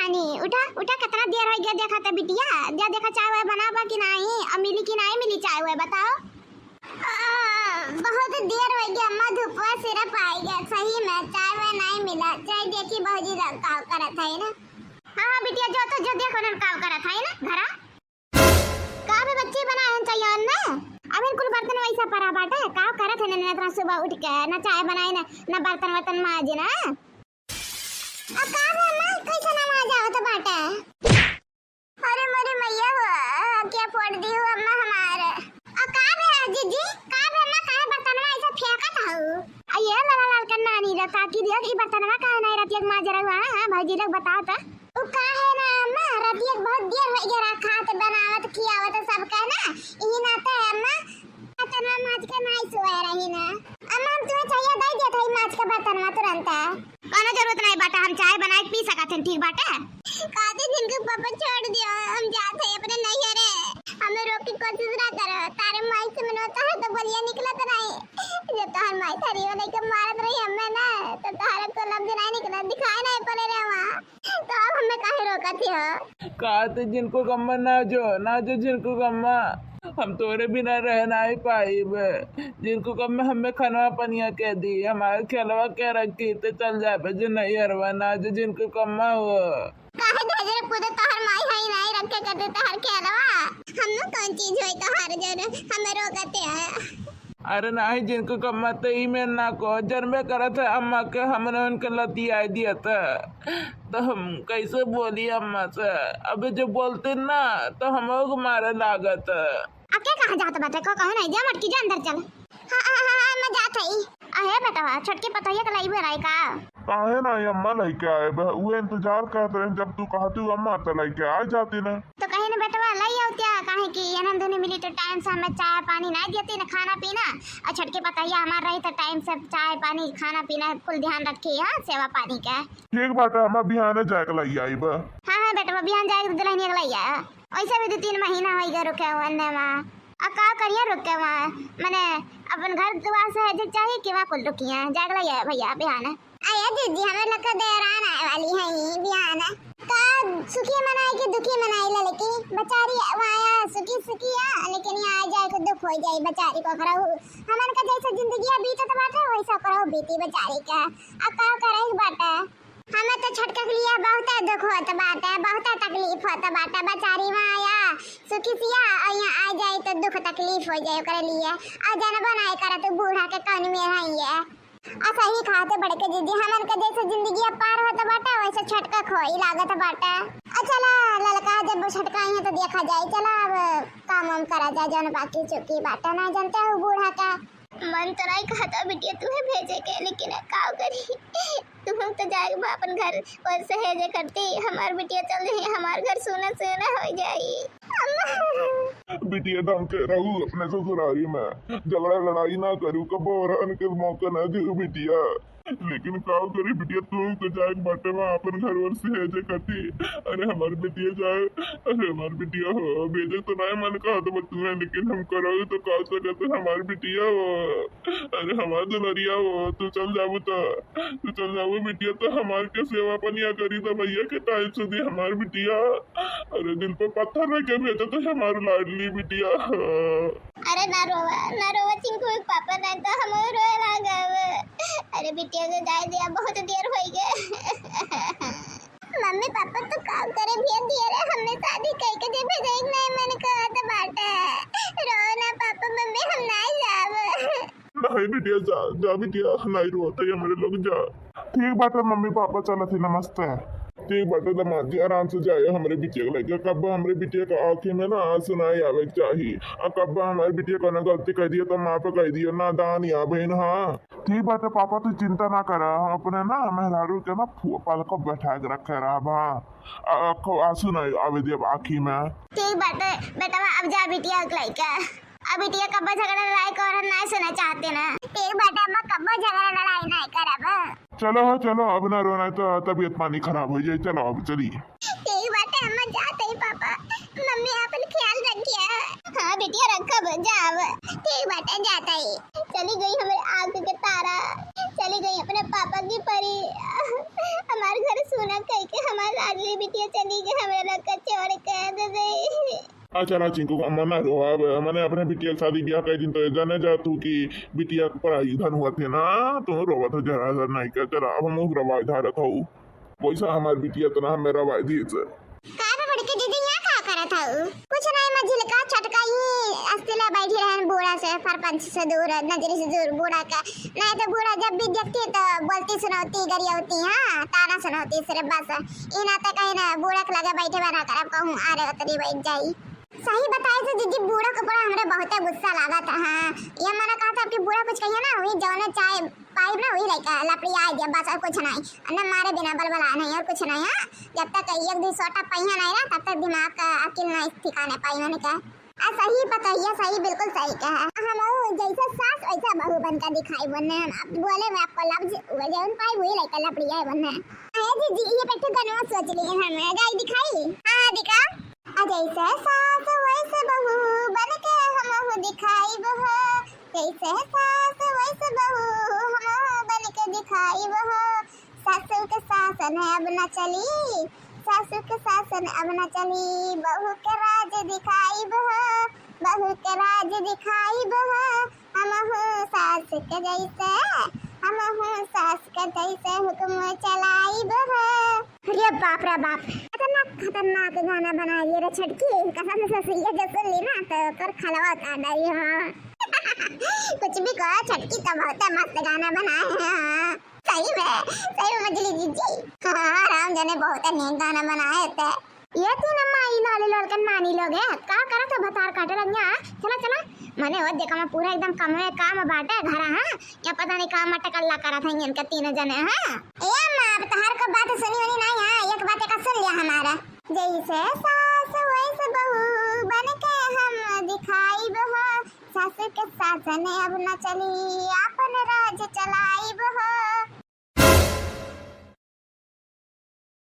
रानी उठा उठा, कितना देर हो गया देखा था बिटिया, जा देखा चाय वाय बनाबा कि नहीं, अब मिली कि नहीं मिली चाय वाय बताओ। बहुत देर हो गया अम्मा, धूपवा सिर्फ आई गया, सही में चाय वाय नहीं मिला। चाय देखी बहुजी काम करत है ना। हाँ बिटिया जो तो जो देखो ना काम करत है ना घरा का भी बच्चे बनाए चाहिए ना। अब कुल बर्तन वैसा पड़ा बाटे का करत है ना, इतना सुबह उठ के ना चाय बनाए ना बर्तन वर्तन माजे ना। अब का है अम्मा कैसे ना माजा हो तो बाटे। अरे मेरी मैया क्या फोड़ दी हो अम्मा हमारे। अब का है जीजी का है अम्मा, काहे बर्तनवा ऐसा फेंकत हो। ये लाल लाल का नानी रे ताकि दिया ई बर्तनवा काहे नहीं रतिया माजे रहुआ। हां भौजी लोग बताओ तो उ का है ना अम्मा, रतिया बहुत देर हो गया खात बनावत खियावत सब का ना, ई नाते अम्मा बर्तनवा माज के नहीं सोए रही ना। अम्मा हम तुम्हें चाहिए दे दिया था माज के बर्तनवा तुरंत। कोनो जरूरत नहीं बाटा, हम चाय बना के पी सकत हैं ठीक बाटे। काते दिन के पापा छोड़ दियो, हम जाते हैं अपने नैहर रे, हमें रोक की कोशिश ना करो। तारे माई से मनोता है तो बोलिए निकलत नहीं, जब तार माई थारी वाले के मारत रही हमें ना तो तारे को लफ्ज नहीं निकला, दिखाई नहीं पड़े रे वहां, तो अब हमें काहे रोकती हो। कहते जिनको गम्मा ना जो जिनको गम्मा हम तोरे बिना रह नहीं पाई, जिनको गम्मा हमें खनवा पनिया कह दी, हमारे खेलवा के रखी तो चल जाए जो नहीं हरवा ना जो जिनको गम्मा हो काहे भेजे पूरे तोहर माई है नहीं रखे करते तोहर खेलवा, हम ना कौन चीज होई तोहर जो हमें रोकते हैं। अरे नहीं जिनको गम्मा तो ही में ना को जन्मे करत है अम्मा के, हमने उनके लती आई दिया था तो हम कैसे बोली अम्मा से। अब जो बोलते ना तो हम लोग मारे लागत। अके कहां जात बाटे को कहे नहीं जा मटकी जा अंदर चल। हां मैं जात हई। अहे बेटा छोटके पतैया के लाइबे राई का काहे ना अम्मा लेके आए वो इंतजार करते रहे, जब तू कहती अम्मा तो लेके आ जाती ना। तो कहे ना बेटवा लई आवत्या काहे कि आनंद नहीं मिली तो टाइम से हमें चाय पानी नहीं देती ना, खाना पीना और छोटके पतैया हमार रही तो टाइम से चाय पानी खाना पीना कुल ध्यान रखी है सेवा पानी का। ठीक बात है अम्मा बिहान जाके लई आई बा। हां बेटवा बिहान जाए तो दिलानी लई आ, ऐसे भी 2-3 महीना हो गया रुके वने में आ का करिए रुके वहां माने अपन घर दुआ से है चाहिए कि वहां कुल रुकिया जाग लई भैया बिहान। आया दीदी हमें लगा देरान आने वाली है ये बिहान का सुखी मनाई के दुखी मनाई ला, लेकिन बेचारी आया सुखी सुखी है लेकिन यहाँ आ जाए तो दुख हो जाए बेचारी को करहु। हमन का जैसा जिंदगी बीतत बाटे वैसा करहु बीती बेचारी का। अब का करही बाटे हमें तो छटका के लिए बहुत दुख होत बाटे, बहुत तकलीफ होत बाटे। बेचारी वहाँ आया सुखी सिया और यहाँ आ जाए तो दुख तकलीफ हो जाए ओकरे लिए। और जनबा नहीं करे तो बूढ़ा के कौन में है ऐसा ही खाते बड़े के दीदी हमन के जैसे जिंदगी पार होता बाटा वैसे छटका खोई लागत बाटा। चला ललका जब छटका है तो देखा जाए, चला अब काम वाम करा जाए जन बाकी चुकी बाटा ना जानते हो बूढ़ा का। मन तो नहीं कहता बिटिया तुम्हें भेजे के, लेकिन का करी तुम तो जाए अपन घर और सहेजे करती हमार बिटिया चल रही हमार घर सोना सोना हो जाई। बिटिया ढंग के रहू अपने ससुरारी में, झगड़ा लड़ाई ना करू कबो रहन के मौका ना दे बिटिया। लेकिन का करी बिटिया तू तो जाए बाटे में अपन घर वर से हेजे करती। अरे हमारी बिटिया जाए, अरे हमारी बिटिया हो भेजे तो नहीं मन कहा तो तुम्हें, लेकिन हम करोगे तो कह सकते हमारी बिटिया हो, अरे हमारा दुलरिया हो तू चल जाओ तो चल जाओ बिटिया तो हमारे के सेवा पनिया करी तो भैया के टाइम से दी हमारी बिटिया। अरे दिल पे पत्थर रख के भेजा तो हमारी लाडली बिटिया। अरे ना रोवा चिंकू पापा नहीं तो हम रोए लगा। अरे बिटिया को जाए दिया बहुत देर हो गए। मम्मी पापा तो काम करे भेज दिया रे, हमने शादी कई के जे भेजे नहीं मैंने कहा तो बाटा रो ना पापा मम्मी हम नहीं जाब। नहीं बिटिया जा बिटिया नहीं रोते हमारे लोग जा। ठीक बात है मम्मी पापा चला थी नमस्ते। ठीक बाटे दमाद जी आराम से जाए हमारे बिटिया को लेकर। कब हमारे बिटिया का आँखें में ना सुनाई आवे चाहिए, और कब हमारे बिटिया को ना गलती कर दिया तो माँ पे कह दिया ना दान या बहन। हाँ ठीक बात है पापा तू चिंता ना कर, हम अपने ना मेहरारू के ना पल को बैठा के रखे रहा आंसू नहीं आवे दिया आँखी में। ठीक बात है बेटा अब जा बिटिया लेकर। अब बिटिया कब झगड़ा लड़ाई कर नहीं सुना चाहते ना। ठीक बेटा मैं कब झगड़ा लड़ाई नहीं करब। चलो अब ना रोना तो तबीयत पानी खराब हो जाए, चलो अब चलिए। ठीक बात है अम्मा जाते ही पापा मम्मी अपन ख्याल रखिए। हाँ बिटिया रखब जाब। ठीक बात है जाता ही चली गई हमारे आंख के तारा, चली गई अपने पापा की परी, हमारे घर सोना कह के हमारे चली बिटिया चली गई हमरा का छोड़ के दे। अच्छा ना चिंकू अम्मा ना रो अब मैंने अपने बिटिया की शादी ब्याह कई दिन तो जाने जा तू कि बिटिया की पढ़ाई धन हुआ थे ना तो रोवा था जरा नहीं क्या चला अब हम रवा धारत हो वैसा हमारी बिटिया तो ना मेरा वायदी से का बड़के दीदी यहाँ का करत हूँ कुछ नहीं मझिल का छटका ही अस्तिला बैठी रहन बूढ़ा से सरपंच से दूर नजरी से दूर बूढ़ा का नहीं तो बूढ़ा जब भी देखती तो बोलती सुनौती गरियावती हाँ ताना सुनौती सिर्फ बस इना तक कहीं ना बूढ़ा के लगे बैठे बना कर अब कहूँ आ रहे तरी बैठ जाई सही बताए तो दीदी बूढ़ा के ऊपर हमरे बहुत गुस्सा लगा था हाँ ये मैंने कहा था कि बूढ़ा कुछ कहिए ना वही जौने चाय पाइप ना वही लड़का लपड़ी आ गया बस और कुछ नहीं अन्ना मारे बिना बलबला नहीं और कुछ नहीं हाँ जब तक एक दिन सोटा पहिया नहीं ना तब तक दिमाग का अकिल नहीं ठिकाने पाई मैंने कहा सही बताइए सही बिल्कुल सही कहा हम जैसा सास वैसा बहू बनकर दिखाई बनने आप बोले मैं आपको लफ्ज जौन पाई वही लड़का लपड़ी है बनने जी ये पेट्टू गनवा सोच लिए हमें गाय दिखाई हाँ दिखा जैसे सास वैसे बहू बनके हम दिखाई बह जैसे सास वैसे बहू हम बनके दिखाई बह सासू के शासन अब न चली सासू के शासन अब न चली बहू के राज दिखाई बह बहू के राज दिखाई बह हम सास के जैसे हम सास के जैसे हुक्म चलाई बह अरे बाप रे बाप खतरनाक गाना बना दिए रे छटकी कसम से ससुरिया जब सुन ली ना तो कर खलवा का डाली हाँ कुछ भी कहो छटकी तो बहुत मस्त गाना बनाए हैं हाँ सही में मजली जीजी हाँ राम जने बहुत नेक गाना बनाए थे ये तीन अम्मा ई लाली लाल के नानी लोग है का करत है भतार काटे लगिया चला चला मने वो देखा मैं पूरा एकदम कमरे काम बाटे घर हां या पता नहीं काम टकल्ला करत है इनके तीन जने हां ए अम्मा अब तहार को बात सुनी वनी नहीं हां एक बात का सुन लिया हमारा जैसे सास वैसे बहू बनके हम दिखाई बह सास के शासन अब न चली अपन राज चलाई बह